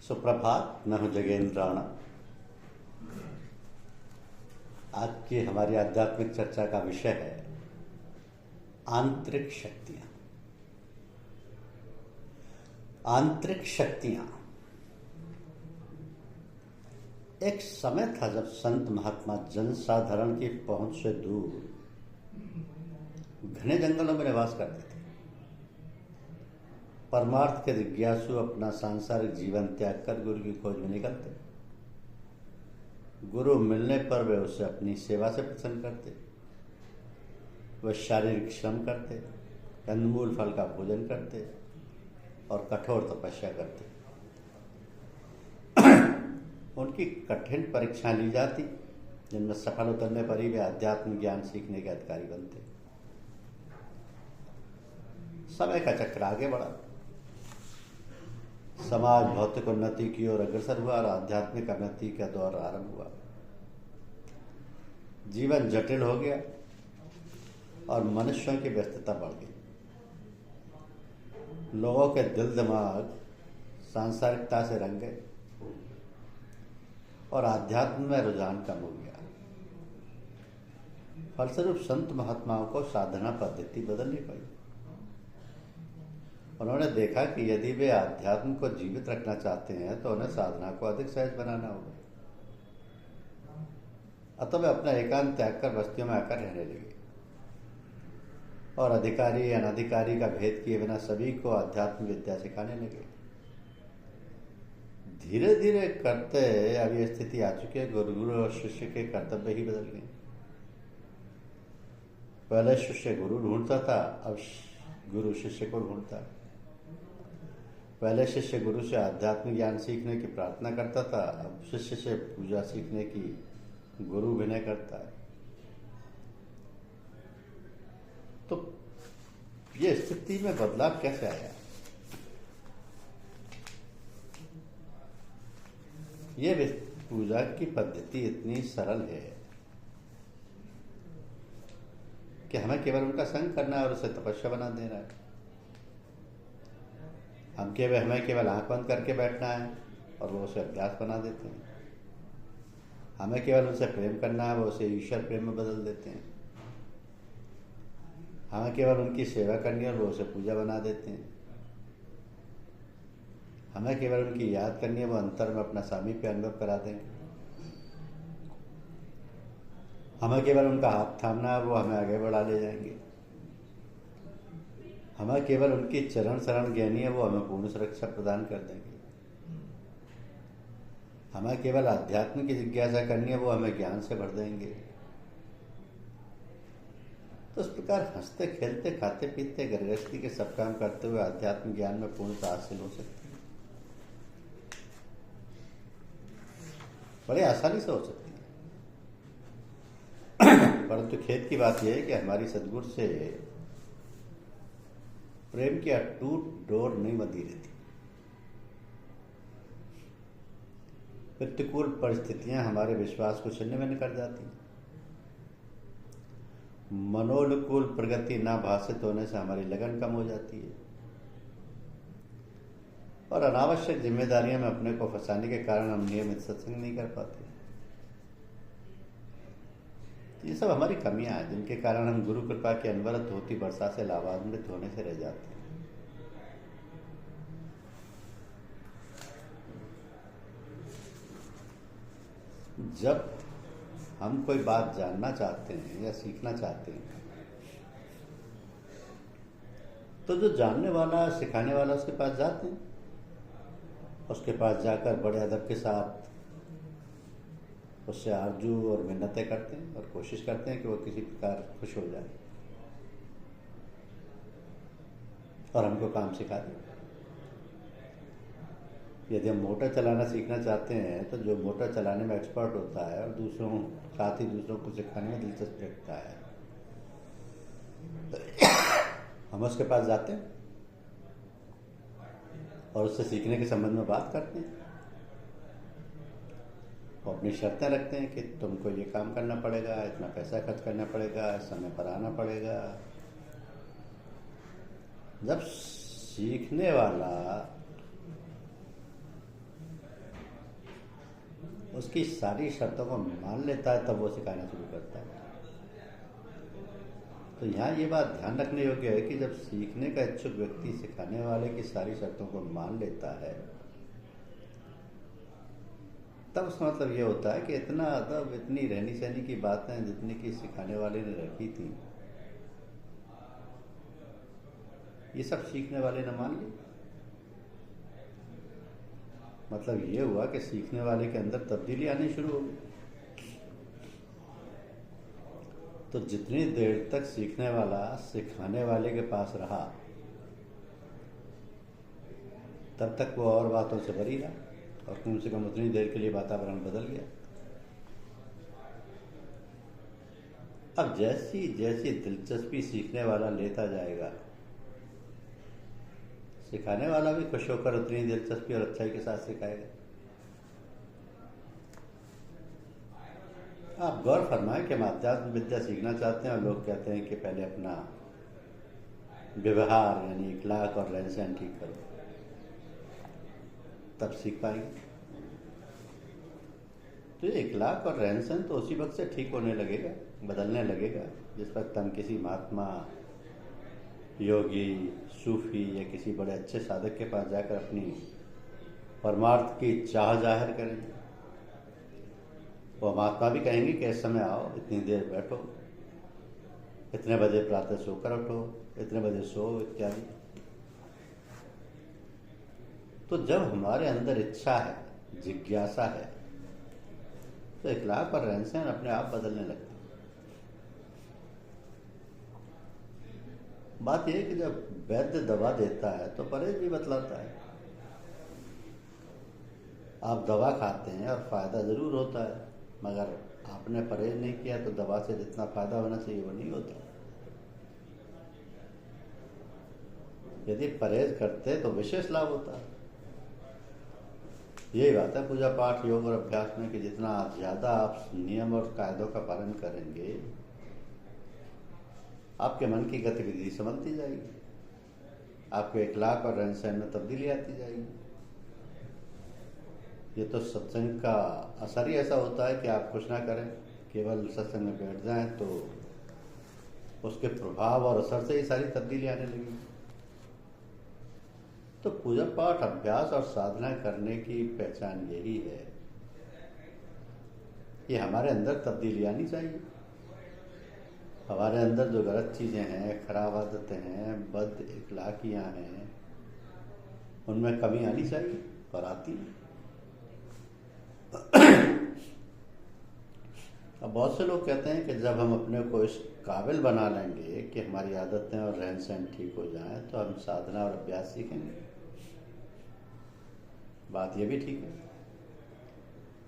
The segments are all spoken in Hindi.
सुप्रभात। मैं हूं जगेंद्र राणा। आज की हमारी आध्यात्मिक चर्चा का विषय है आंतरिक शक्तियां। आंतरिक शक्तियां। एक समय था जब संत महात्मा जनसाधारण की पहुंच से दूर घने जंगलों में निवास करते थे। परमार्थ के जिज्ञासु अपना सांसारिक जीवन त्याग कर गुरु की खोज में निकलते। गुरु मिलने पर वे उसे अपनी सेवा से प्रसन्न करते। वे शारीरिक श्रम करते, कंदमूल फल का भोजन करते और कठोर तपस्या करते। उनकी कठिन परीक्षाएं ली जाती, जिनमें सफल उतरने पर ही वे आध्यात्मिक ज्ञान सीखने के अधिकारी बनते। समय का चक्र आगे बढ़ा। समाज भौतिक उन्नति की ओर अग्रसर हुआ और आध्यात्मिक उन्नति का दौर आरंभ हुआ। जीवन जटिल हो गया और मनुष्यों की व्यस्तता बढ़ गई। लोगों के दिल दिमाग सांसारिकता से रंग गए और आध्यात्म में रुझान कम हो गया। फलस्वरूप संत महात्माओं को साधना पद्धति बदलनी पड़ी। उन्होंने देखा कि यदि वे आध्यात्म को जीवित रखना चाहते हैं तो उन्हें साधना को अधिक सहज बनाना होगा। अतः वे अपना एकांत त्याग कर बस्तियों में आकर रहने लगे और अधिकारी अनधिकारी का भेद किए बिना सभी को अध्यात्म विद्या सिखाने लगे। धीरे धीरे करते अब ये स्थिति आ चुकी है, गुरु और शिष्य के कर्तव्य ही बदल गए। पहले शिष्य गुरु ढूंढता था, अब गुरु शिष्य को ढूंढता है। पहले शिष्य गुरु से आध्यात्मिक ज्ञान सीखने की प्रार्थना करता था, अब शिष्य से पूजा सीखने की गुरु विनय करता है। तो ये स्थिति में बदलाव कैसे आया? ये पूजा की पद्धति इतनी सरल है कि हमें केवल उनका संग करना है और उसे तपस्या बना देना है। हमें केवल आंख बंद करके बैठना है और वो उसे अभ्यास बना देते हैं। हमें केवल उनसे प्रेम करना है, वो उसे ईश्वर प्रेम में बदल देते हैं। हमें केवल उनकी सेवा करनी है और वो उसे पूजा बना देते हैं। हमें केवल उनकी याद करनी है, वो अंतर में अपना सामीप्य अनुभव करा देंगे। हमें केवल उनका हाथ थामना है, वो हमें आगे बढ़ा ले जाएंगे। हमें केवल उनकी चरण शरण ज्ञानी है, वो हमें पूर्ण सुरक्षा प्रदान कर देंगे। हमें केवल आध्यात्म की जिज्ञासा करनी है, वो हमें ज्ञान से भर देंगे। तो इस प्रकार हंसते खेलते खाते पीते गृहस्थी के सब काम करते हुए आध्यात्म ज्ञान में पूर्णता हासिल हो सकती है। बड़े आसानी से हो सकती है। परंतु खेद की बात यह है कि हमारी सदगुरु से प्रेम की अटूट डोर नहीं बंधी रहती। प्रतिकूल परिस्थितियां हमारे विश्वास को छिन्न भिन्न कर जाती हैं। मनोनुकूल प्रगति ना भाषित होने से हमारी लगन कम हो जाती है और अनावश्यक जिम्मेदारियों में अपने को फंसाने के कारण हम नियमित सत्संग नहीं कर पाते। ये सब हमारी कमियां हैं, जिनके कारण हम गुरु कृपा की अनवरत होती वर्षा से लाभान्वित होने से रह जाते हैं। जब हम कोई बात जानना चाहते हैं या सीखना चाहते हैं तो जो जानने वाला सिखाने वाला उसके पास जाते हैं। उसके पास जाकर बड़े अदब के साथ उससे आरजू और मिन्नतें करते हैं और कोशिश करते हैं कि वो किसी प्रकार खुश हो जाए और हमको काम सिखा दें। यदि हम मोटर चलाना सीखना चाहते हैं तो जो मोटर चलाने में एक्सपर्ट होता है और दूसरों को सिखाने में दिलचस्पी रखता है, हम उसके पास जाते हैं और उससे सीखने के संबंध में बात करते हैं। वो अपनी शर्तें रखते हैं कि तुमको ये काम करना पड़ेगा, इतना पैसा खर्च करना पड़ेगा, समय पर आना पड़ेगा। जब सीखने वाला उसकी सारी शर्तों को मान लेता है तब वो सिखाना शुरू करता है। तो यहाँ ये बात ध्यान रखने योग्य है कि जब सीखने का इच्छुक व्यक्ति सिखाने वाले की सारी शर्तों को मान लेता है तब उसका मतलब ये होता है कि इतना अदब, इतनी रहनी सहनी की बातें जितनी कि सिखाने वाले ने रखी थी, ये सब सीखने वाले ने मान ली। मतलब ये हुआ कि सीखने वाले के अंदर तब्दीली आनी शुरू हो गई। तो जितनी देर तक सीखने वाला सिखाने वाले के पास रहा तब तक वो और बातों से भरी रहा, और कम से कम उतनी देर के लिए वातावरण बदल गया। अब जैसी जैसी दिलचस्पी सीखने वाला लेता जाएगा, सिखाने वाला भी खुश होकर उतनी दिलचस्पी और अच्छाई के साथ सिखाएगा। आप गौर फरमाएं कि हम आध्यात्म विद्या सीखना चाहते हैं और लोग कहते हैं कि पहले अपना व्यवहार यानी इखलाक और रहन सहन ठीक करो, तब सीख पाएंगे। तो ये इखलाक और रहन सहन तो उसी वक्त से ठीक होने लगेगा, बदलने लगेगा जिस वक्त हम किसी महात्मा, योगी, सूफी या किसी बड़े अच्छे साधक के पास जाकर अपनी परमार्थ की चाह जाहिर करेंगे। वो महात्मा भी कहेंगे कि इस समय आओ, इतनी देर बैठो, इतने बजे प्रातः सोकर उठो, इतने बजे सो, इत्यादि। तो जब हमारे अंदर इच्छा है, जिज्ञासा है, तो इखलाक और रहन सहन अपने आप बदलने लगते हैं। बात यह है कि जब वैद्य दवा देता है तो परहेज भी बतलाता है। आप दवा खाते हैं और फायदा जरूर होता है, मगर आपने परहेज नहीं किया तो दवा से जितना फायदा होना चाहिए वो नहीं होता। यदि परहेज करते तो विशेष लाभ होता। यही बात है पूजा पाठ, योग और अभ्यास में कि जितना ज्यादा आप नियम और कायदों का पालन करेंगे, आपके मन की गतिविधि संभलती जाएगी, आपके इखलाक और रहन सहन में तब्दीली आती जाएगी। ये तो सत्संग का असर ही ऐसा होता है कि आप कुछ ना करें, केवल सत्संग में बैठ जाएं तो उसके प्रभाव और असर से ही सारी तब्दीली आने लगी। तो पूजा पाठ, अभ्यास और साधना करने की पहचान यही है कि हमारे अंदर तब्दीली आनी चाहिए। हमारे अंदर जो गलत चीजें हैं, खराब आदतें हैं, बद इखलाकियां हैं, उनमें कमी आनी चाहिए और आती है। अब बहुत से लोग कहते हैं कि जब हम अपने को इस काबिल बना लेंगे कि हमारी आदतें और रहन सहन ठीक हो जाएं तो हम साधना और अभ्यास सीखेंगे। बात ये भी ठीक है,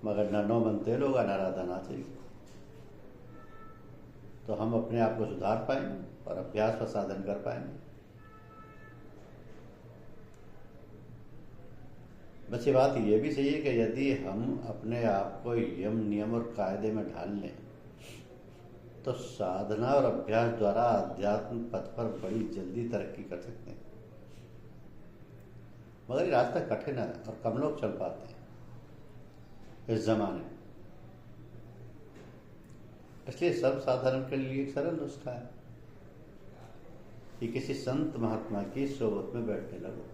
मगर न नो बनते लोग न राधा नाचेगी। तो हम अपने आप को सुधार पाएंगे और अभ्यास व साधन कर पाएंगे। बस ये बात ये भी सही है कि यदि हम अपने आप को यम, नियम और कायदे में ढाल लें तो साधना और अभ्यास द्वारा अध्यात्म पथ पर बड़ी जल्दी तरक्की कर सकते हैं। मगर ये रास्ता कठिन है और कम लोग चल पाते हैं इस जमाने में। इसलिए सब साधारण के लिए एक सरल नुस्खा है कि किसी संत महात्मा की सोबत में बैठने लगो।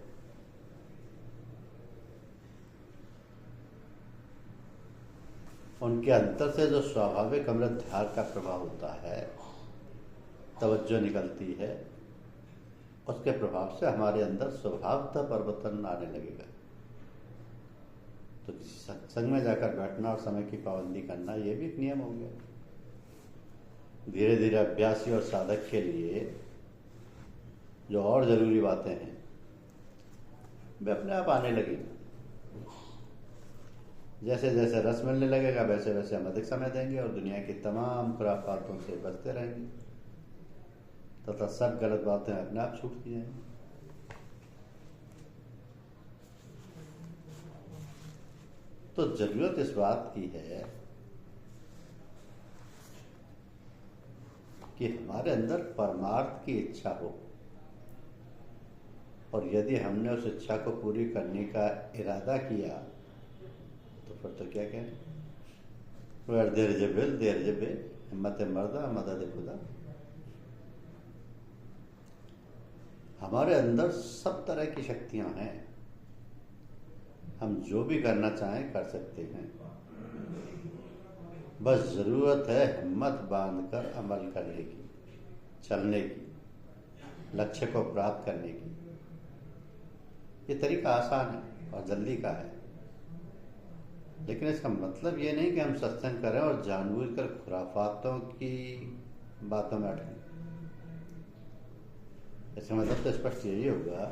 उनके अंतर से जो स्वाभाविक अमृत धार का प्रभाव होता है, तवज्जो निकलती है, उसके प्रभाव से हमारे अंदर स्वभावतः परिवर्तन आने लगेगा। तो किसी सत्संग में जाकर बैठना और समय की पाबंदी करना, यह भी एक नियम हो गया। धीरे धीरे अभ्यासी और साधक के लिए जो और जरूरी बातें हैं वे अपने आप आने लगेंगी। जैसे जैसे रस मिलने लगेगा वैसे वैसे हम अधिक समय देंगे और दुनिया की तमाम खुराफातों से बचते रहेंगे तथा सब गलत बातें अपने आप छूटती जाएंगी। तो जरूरत इस बात की है कि हमारे अंदर परमार्थ की इच्छा हो, और यदि हमने उस इच्छा को पूरी करने का इरादा किया तो फिर तो क्या कहें, where there is a will there is a way, हिम्मत मर्दा मदद खुदा। हमारे अंदर सब तरह की शक्तियां हैं, हम जो भी करना चाहें कर सकते हैं, बस जरूरत है हिम्मत बांधकर अमल करने की, चलने की, लक्ष्य को प्राप्त करने की। ये तरीका आसान है और जल्दी का है, लेकिन इसका मतलब ये नहीं कि हम सत्संग करें और जानबूझकर खुराफातों की बातों में अटकें। इसका मतलब तो स्पष्ट यही होगा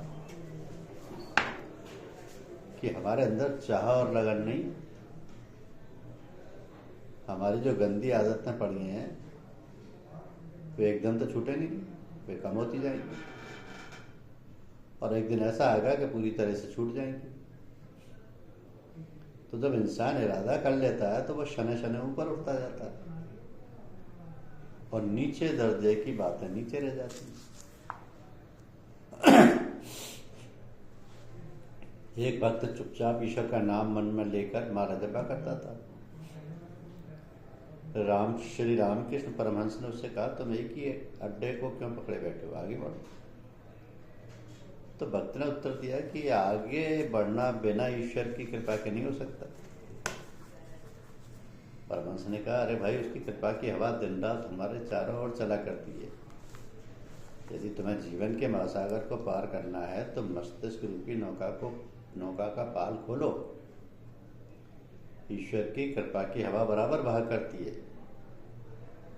कि हमारे अंदर चाह और लगन नहीं, हमारी जो गंदी आदतें पड़ी हैं वे एकदम तो छूटे नहीं, वे कम होती जाएंगी और एक दिन ऐसा आएगा कि पूरी तरह से छूट जाएंगी। तो जब इंसान इरादा कर लेता है तो वह शने शने ऊपर उठता जाता है और नीचे दर्जे की बातें नीचे रह जाती हैं। एक भक्त चुपचाप ईश्वर का नाम मन में लेकर माला जपा करता था। श्री रामकृष्ण परमहंस ने उससे कहा, तुम एक ही अड्डे को क्यों पकड़े बैठे हो, आगे बढ़ो। तो भक्त ने उत्तर दिया कि आगे बढ़ना बिना ईश्वर की कृपा के नहीं हो सकता। परमहंस ने कहा, अरे भाई, उसकी कृपा की हवा दिन रात हमारे चारों ओर चला करती है। यदि तुम्हें जीवन के महासागर को पार करना है तो मस्तिष्क रूपी नौका का पाल खोलो। ईश्वर की कृपा की हवा बराबर बहा करती है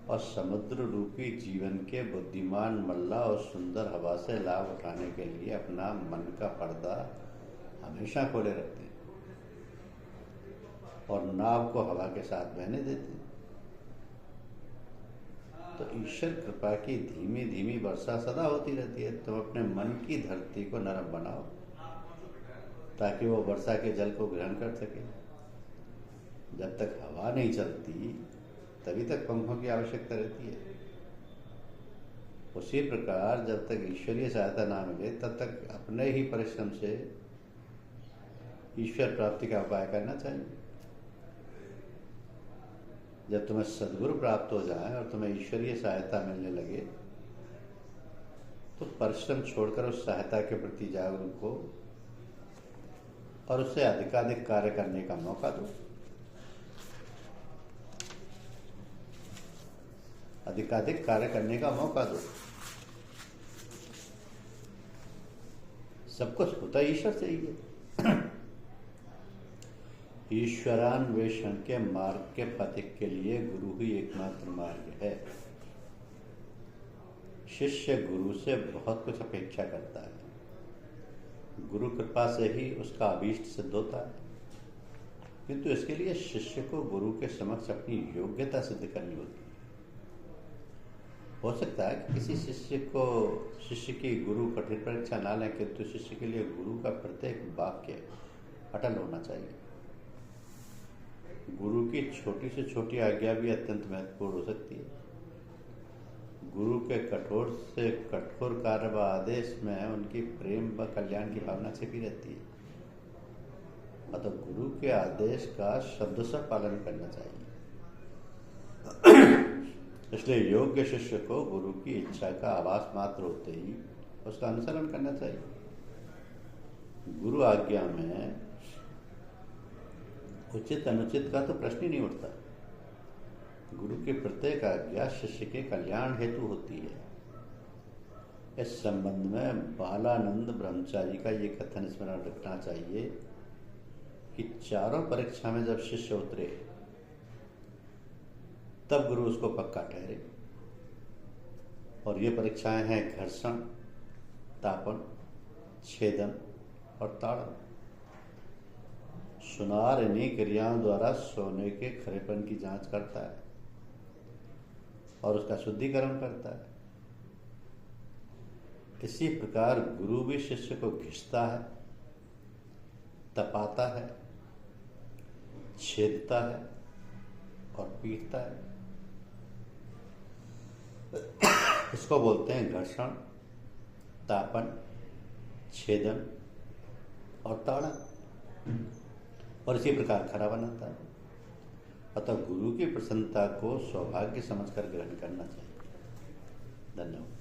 और समुद्र रूपी जीवन के बुद्धिमान मल्ला और सुंदर हवा से लाभ उठाने के लिए अपना मन का पर्दा हमेशा खोले रखते हैं और नाव को हवा के साथ बहने देते हैं। तो ईश्वर कृपा की धीमी धीमी वर्षा सदा होती रहती है। तुम अपने मन की धरती को नरम बनाओ ताकि वो वर्षा के जल को ग्रहण कर सके। जब तक हवा नहीं चलती तभी तक पंखों की आवश्यकता रहती है। उसी प्रकार जब तक ईश्वरीय सहायता ना मिले तब तक अपने ही परिश्रम से ईश्वर प्राप्ति का उपाय करना चाहिए। जब तुम्हें सद्गुरु प्राप्त हो जाए और तुम्हें ईश्वरीय सहायता मिलने लगे तो परिश्रम छोड़कर उस सहायता के प्रति जागरूक हो और उससे अधिकाधिक कार्य करने का मौका दो। अधिकाधिक कार्य करने का मौका दो। सब कुछ होता ईश्वर से ही है। ईश्वरान्वेषण के मार्ग के पथिक के लिए गुरु ही एकमात्र मार्ग है। शिष्य गुरु से बहुत कुछ अपेक्षा करता है। गुरु कृपा से ही उसका अभीष्ट सिद्ध होता है, किंतु इसके लिए शिष्य को गुरु के समक्ष अपनी योग्यता सिद्ध करनी होती है। हो सकता है कि किसी शिष्य की गुरु कठिन परीक्षा ना लें, किंतु शिष्य के लिए गुरु का प्रत्येक वाक्य अटल होना चाहिए। गुरु की छोटी से छोटी आज्ञा भी अत्यंत महत्वपूर्ण हो सकती है। गुरु के कठोर से कठोर कार्य व आदेश में उनकी प्रेम व कल्याण की भावना छिपी रहती है। मतलब गुरु के आदेश का शब्द से पालन करना चाहिए। इसलिए योग्य शिष्य को गुरु की इच्छा का आभास मात्र होते ही उसका अनुसरण करना चाहिए। गुरु आज्ञा में उचित अनुचित का तो प्रश्न ही नहीं उठता। गुरु की प्रत्येक आज्ञा शिष्य के कल्याण हेतु होती है। इस संबंध में बालानंद ब्रह्मचारी का ये कथन स्मरण रखना चाहिए कि चारों परीक्षा में जब शिष्य उतरे तब गुरु उसको पक्का ठहरे। और ये परीक्षाएं हैं घर्षण, तापन, छेदन और ताड़न। सुनार इन्हीं क्रियाओं द्वारा सोने के खरेपन की जांच करता है और उसका शुद्धिकरण करता है। इसी प्रकार गुरु भी शिष्य को घिसता है, तपाता है, छेदता है और पीटता है। इसको बोलते हैं घर्षण, तापन, छेदन और ताड़न। और इसी प्रकार खरा बनाता है। अतः गुरु की प्रसन्नता को सौभाग्य समझकर ग्रहण करना चाहिए। धन्यवाद।